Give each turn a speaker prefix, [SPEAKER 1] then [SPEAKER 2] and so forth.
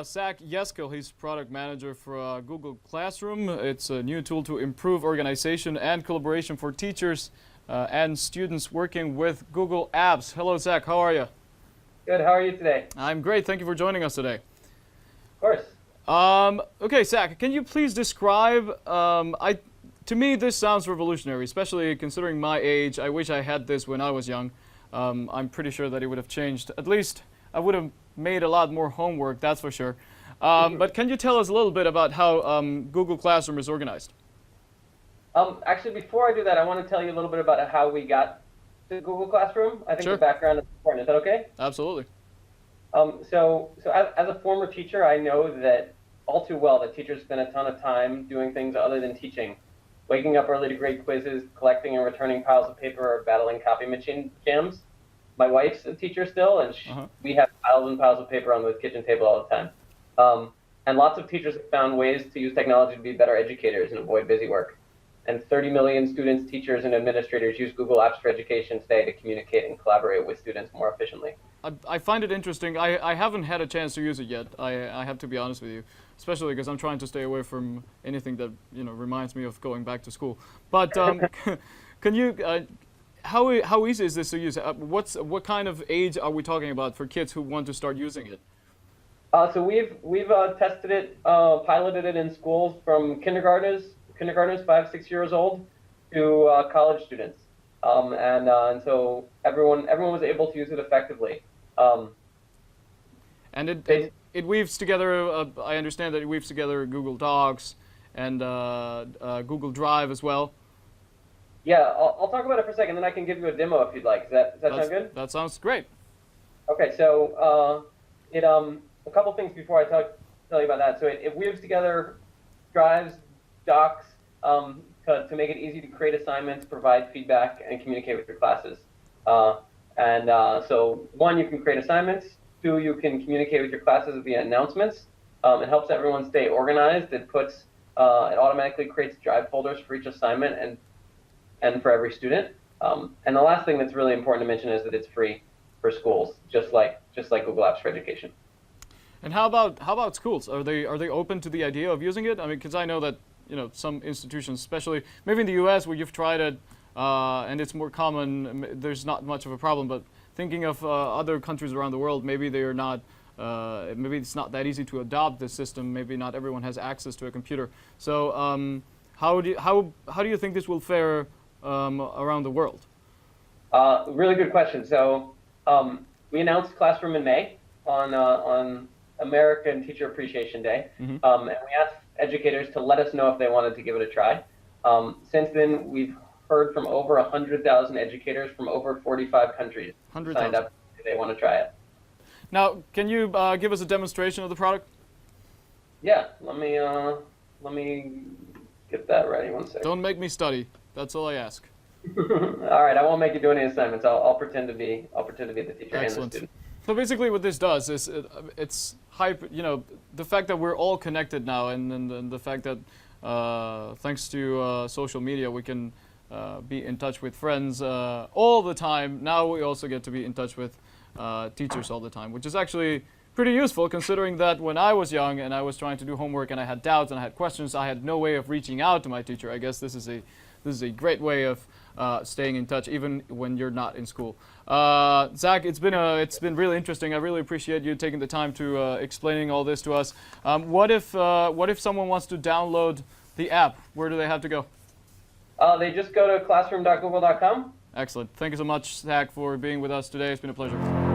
[SPEAKER 1] Zach Yeskel. He's product manager for Google Classroom. It's a new tool to improve organization and collaboration for teachers and students working with Google Apps. Hello, Zach. How are you?
[SPEAKER 2] Good. How are you today?
[SPEAKER 1] I'm great. Thank you for joining us today.
[SPEAKER 2] Of course.
[SPEAKER 1] Okay, Zach, can you please describe, to me this sounds revolutionary, especially considering my age. I wish I had this when I was young. I'm pretty sure that it would have changed. At least I would have made a lot more homework, that's for sure. But can you tell us a little bit about how Google Classroom is organized?
[SPEAKER 2] Actually, before I do that, I want to tell you a little bit about how we got to Google Classroom. I think
[SPEAKER 1] Sure.
[SPEAKER 2] the background is important. Is that okay?
[SPEAKER 1] Absolutely.
[SPEAKER 2] So as a former teacher, I know that all too well that teachers spend a ton of time doing things other than teaching. Waking up early to grade quizzes, collecting and returning piles of paper, or battling copy machine jams. My wife's a teacher still, and we have piles and piles of paper on the kitchen table all the time. And lots of teachers have found ways to use technology to be better educators and avoid busy work. And 30 million students, teachers, and administrators use Google Apps for Education today to communicate and collaborate with students more efficiently.
[SPEAKER 1] I find it interesting. I haven't had a chance to use it yet. I have to be honest with you, especially because I'm trying to stay away from anything that reminds me of going back to school. But can you? How easy is this to use? What kind of age are we talking about for kids who want to start using it?
[SPEAKER 2] So we've tested it, piloted it in schools from kindergartners 5-6 years old to college students, and so everyone was able to use it effectively.
[SPEAKER 1] And it weaves together. I understand that it weaves together Google Docs and Google Drive as well.
[SPEAKER 2] Yeah, I'll talk about it for a second, then I can give you a demo if you'd like. Does that sound good?
[SPEAKER 1] That sounds great.
[SPEAKER 2] Okay, so a couple things before I tell you about that. So it weaves together drives, docs, to make it easy to create assignments, provide feedback, and communicate with your classes. So one, you can create assignments. Two, you can communicate with your classes via announcements. It helps everyone stay organized. It automatically creates drive folders for each assignment and for every student. And the last thing that's really important to mention is that it's free for schools, just like Google Apps for Education.
[SPEAKER 1] And how about schools? Are they open to the idea of using it? I mean, because I know that some institutions, especially maybe in the U.S. where you've tried it and it's more common, there's not much of a problem. But thinking of other countries around the world, maybe they're not. Maybe it's not that easy to adopt this system. Maybe not everyone has access to a computer. So how do you think this will fare around the world?
[SPEAKER 2] Really good question. So we announced Classroom in May on American Teacher Appreciation Day, and we asked educators to let us know if they wanted to give it a try. Since then, we've heard from over 100,000 educators from over 45 countries signed up if they want to try it.
[SPEAKER 1] Now, can you give us a demonstration of the product?
[SPEAKER 2] Yeah, let me get that ready. 1 second.
[SPEAKER 1] Don't make me study. That's all I ask.
[SPEAKER 2] All right, I won't make you do any assignments. I'll pretend to be the teacher.
[SPEAKER 1] Excellent.
[SPEAKER 2] And the student.
[SPEAKER 1] So basically, what this does is it's the fact that we're all connected now, and the fact that thanks to social media we can be in touch with friends all the time. Now we also get to be in touch with teachers all the time, which is actually pretty useful considering that when I was young and I was trying to do homework and I had doubts and I had questions, I had no way of reaching out to my teacher. I guess this is a great way of staying in touch even when you're not in school. Zach, it's been really interesting. I really appreciate you taking the time to explaining all this to us. What if someone wants to download the app? Where do they have to go?
[SPEAKER 2] They just go to classroom.google.com.
[SPEAKER 1] Excellent. Thank you so much, Zach, for being with us today. It's been a pleasure.